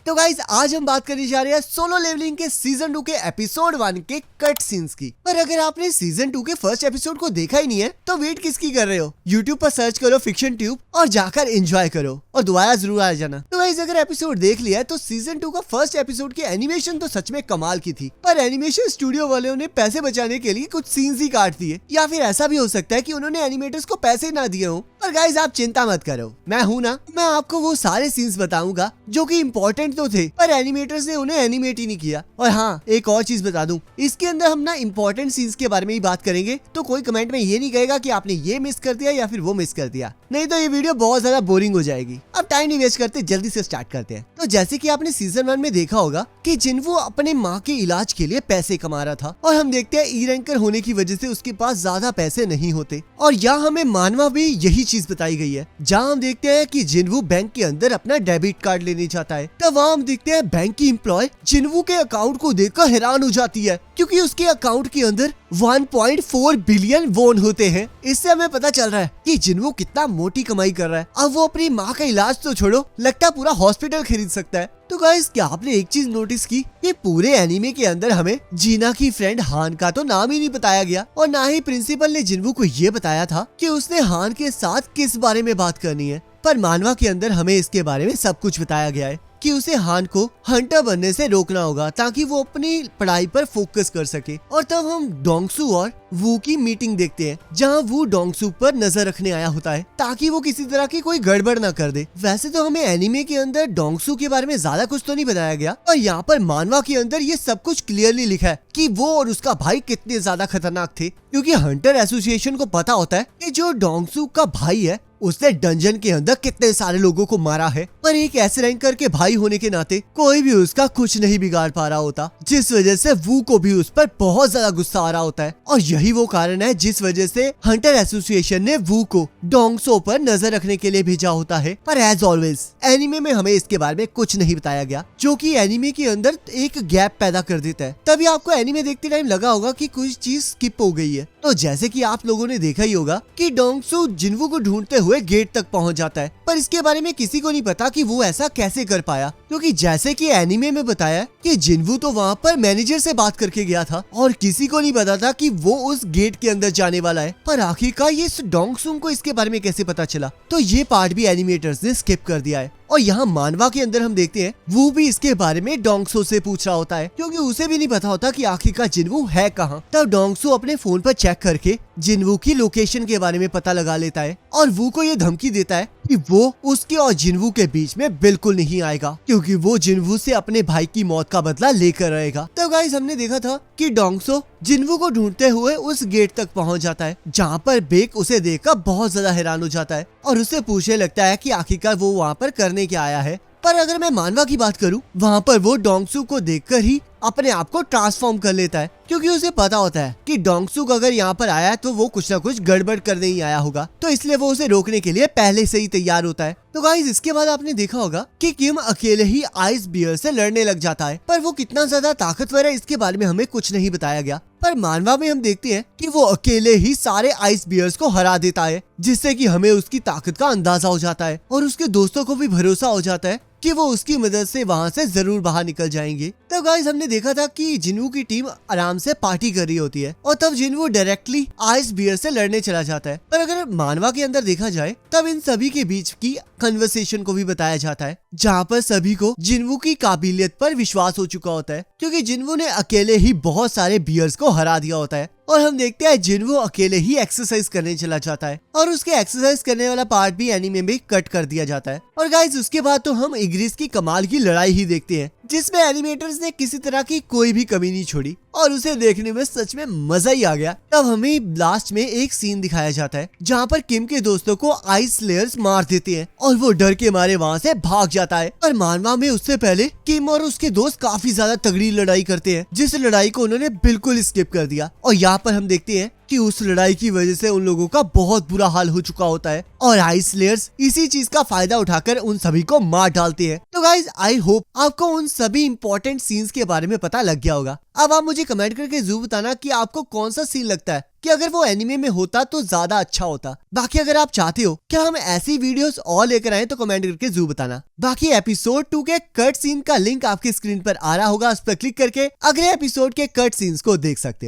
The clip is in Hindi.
तो गाइज आज हम बात करने जा रहे हैं सोलो लेवलिंग के सीजन 2 के एपिसोड 1 के कट सीन्स की। पर अगर आपने सीजन 2 के फर्स्ट एपिसोड को देखा ही नहीं है तो वेट किसकी कर रहे हो? यूट्यूब पर सर्च करो फिक्शन ट्यूब और जाकर एंजॉय करो और दोबारा जरूर आ जाना। तो गाइज अगर एपिसोड देख लिया है तो सीजन 2 का फर्स्ट एपिसोड की एनिमेशन तो सच में कमाल की थी, पर एनिमेशन स्टूडियो वालों ने पैसे बचाने के लिए कुछ सीन्स ही काट दिए, या फिर ऐसा भी हो सकता है कि उन्होंने एनिमेटर्स को पैसे ना दिए हो। पर गाइज आप चिंता मत करो, मैं हूं ना, मैं आपको वो सारे सीन्स बताऊंगा जो कि इम्पोर्टेंट तो थे पर एनिमेटर्स ने उन्हें एनिमेट ही नहीं किया। और हाँ, एक और चीज बता दूं, इसके अंदर हम ना इम्पोर्टेंट सीन्स के बारे में ही बात करेंगे, तो कोई कमेंट में ये नहीं कहेगा कि आपने ये मिस कर दिया या फिर वो मिस कर दिया, नहीं तो ये वीडियो बहुत ज्यादा बोरिंग हो जाएगी। अब टाइम नहीं वेस्ट करते, जल्दी से स्टार्ट करते हैं। तो जैसे कि आपने सीजन 1 में देखा होगा कि जिन्वू अपने माँ के इलाज के लिए पैसे कमा रहा था, और हम देखते हैं ई रैंकर होने की वजह से उसके पास ज्यादा पैसे नहीं होते। और यहाँ हमें मानवा भी यही चीज बताई गई है, जहाँ हम देखते हैं कि जिन्वू बैंक के अंदर अपना डेबिट कार्ड लेने जाता है, तब वहाँ हम देखते हैं बैंक की एम्प्लॉय जिन्वू के अकाउंट को देखकर हैरान हो जाती है, क्योंकि उसके अकाउंट के अंदर 1.4 बिलियन वोन होते हैं। इससे हमें पता चल रहा है कि जिन्वू कितना मोटी कमाई कर रहा है। अब वो अपनी माँ का इलाज तो छोड़ो, लगता है पूरा हॉस्पिटल खरीद सकता है। तो गाइस, क्या आपने एक चीज नोटिस की कि पूरे एनीमे के अंदर हमें जीना की फ्रेंड हान का तो नाम ही नहीं बताया गया, और ना ही प्रिंसिपल ने जिन्वू को ये बताया था कि उसने हान के साथ किस बारे में बात करनी है। पर मानवा के अंदर हमें इसके बारे में सब कुछ बताया गया है कि उसे हान को हंटर बनने से रोकना होगा ताकि वो अपनी पढ़ाई पर फोकस कर सके। और तब हम डोंगसू और वू की मीटिंग देखते हैं, जहां वू डोंगसू पर नजर रखने आया होता है ताकि वो किसी तरह की कोई गड़बड़ ना कर दे। वैसे तो हमें एनीमे के अंदर डोंगसू के बारे में ज्यादा कुछ तो नहीं बताया गया, और यहाँ पर मानवा के अंदर ये सब कुछ क्लियरली लिखा है कि वो और उसका भाई कितने ज्यादा खतरनाक थे, क्योंकि हंटर एसोसिएशन को पता होता है कि जो डोंगसू का भाई है उसने डंजन के अंदर कितने सारे लोगों को मारा है, पर एक ऐसे रैंकर के भाई होने के नाते कोई भी उसका कुछ नहीं बिगाड़ पा रहा होता, जिस वजह से वू को भी उस पर बहुत ज्यादा गुस्सा आ रहा होता है। और यही वो कारण है जिस वजह से हंटर एसोसिएशन ने वू को डोंगसो पर नजर रखने के लिए भेजा होता है। पर एज ऑलवेज एनीमे में हमें इसके बारे में कुछ नहीं बताया गया, जो कि एनीमे के अंदर एक गैप पैदा कर देता है। तभी आपको एनीमे देखते टाइम लगा होगा कि कुछ चीज स्किप हो गई है। तो जैसे कि आप लोगों ने देखा ही होगा कि डोंगसू जिन्वू को ढूंढते हुए गेट तक पहुंच जाता है, पर इसके बारे में किसी को नहीं पता कि वो ऐसा कैसे कर पाया, क्योंकि जैसे कि एनीमे में बताया कि जिन्वू तो वहाँ पर मैनेजर से बात करके गया था और किसी को नहीं पता था कि वो उस गेट के अंदर जाने वाला है। पर आखिरकार ये डोंगसू को इसके बारे में कैसे पता चला, तो ये पार्ट भी एनिमेटर्स ने स्किप कर दिया है। और यहाँ मानवा के अंदर हम देखते हैं वो भी इसके बारे में डोंगसो से पूछ रहा होता है, क्योंकि उसे भी नहीं पता होता कि आखिरकार जिन्वू है कहाँ। तब डोंगसो अपने फोन पर चेक करके जिन्वू की लोकेशन के बारे में पता लगा लेता है, और वू को ये धमकी देता है कि वो उसके और जिन्वू के बीच में बिल्कुल नहीं आएगा, क्योंकि वो जिन्वू से अपने भाई की मौत का बदला लेकर रहेगा। तो गाइस, हमने देखा था कि डोंगसो जिन्वू को ढूंढते हुए उस गेट तक पहुंच जाता है, जहां पर बेक उसे देखकर बहुत ज्यादा हैरान हो जाता है और उसे पूछने लगता है कि आखिरकार वो वहां पर करने क्या आया है। पर अगर मैं मानवा की बात करूं, वहां पर वो डोंगसू को देखकर ही अपने आप को ट्रांसफॉर्म कर लेता है, क्योंकि उसे पता होता है कि डोंगसू अगर यहाँ पर आया है तो वो कुछ ना कुछ गड़बड़ करने ही आया होगा, तो इसलिए वो उसे रोकने के लिए पहले से ही तैयार होता है। तो गाइस, इसके बाद आपने देखा होगा कि किम अकेले ही आइस बियर से लड़ने लग जाता है, पर वो कितना ज्यादा ताकतवर है इसके बारे में हमें कुछ नहीं बताया गया। पर मानवा में हम देखते हैं कि वो अकेले ही सारे आइस बियर्स को हरा देता है, जिससे कि हमें उसकी ताकत का अंदाजा हो जाता है, और उसके दोस्तों को भी भरोसा हो जाता है कि वो उसकी मदद से वहाँ से जरूर बाहर निकल जाएंगे। तब गाइस, हमने देखा था कि जिन्वू की टीम आराम से पार्टी कर रही होती है, और तब जिन्वू डायरेक्टली आइस बियर से लड़ने चला जाता है। पर अगर मानवा के अंदर देखा जाए तब इन सभी के बीच की कन्वर्सेशन को भी बताया जाता है, जहाँ पर सभी को जिन्वू की काबिलियत पर विश्वास हो चुका होता है, क्योंकि जिन्वू ने अकेले ही बहुत सारे बियर्स को हरा दिया होता है। और हम देखते हैं जिन्वू अकेले ही एक्सरसाइज करने चला जाता है, और उसके एक्सरसाइज करने वाला पार्ट भी एनीमे में कट कर दिया जाता है। और गाइस, उसके बाद तो हम इग्रिस की कमाल की लड़ाई ही देखते हैं, जिसमें एनिमेटर्स ने किसी तरह की कोई भी कमी नहीं छोड़ी, और उसे देखने में सच में मजा ही आ गया। तब हमें लास्ट में एक सीन दिखाया जाता है जहाँ पर किम के दोस्तों को आइस स्लेयर्स मार देते हैं, और वो डर के मारे वहाँ से भाग जाता है। पर मानवा में उससे पहले किम और उसके दोस्त काफी ज्यादा तगड़ी लड़ाई करते हैं, जिस लड़ाई को उन्होंने बिल्कुल स्किप कर दिया। और यहाँ पर हम देखते हैं कि उस लड़ाई की वजह से उन लोगों का बहुत बुरा हाल हो चुका होता है, और आइस स्लेयर्स इसी चीज का फायदा उठाकर उन सभी को मार डालते हैं। तो गाइज, आई होप आपको उन सभी इंपॉर्टेंट सीन्स के बारे में पता लग गया होगा। अब आप मुझे कमेंट करके जरूर बताना कि आपको कौन सा सीन लगता है कि अगर वो एनिमे में होता तो ज्यादा अच्छा होता। बाकी अगर आप चाहते हो क्या हम ऐसी वीडियोस और लेकर आए तो कमेंट करके जरूर बताना। बाकी एपिसोड 2 के कट सीन का लिंक आपकी स्क्रीन पर आ रहा होगा, उस पर क्लिक करके अगले एपिसोड के कट सीन्स को देख सकते हो।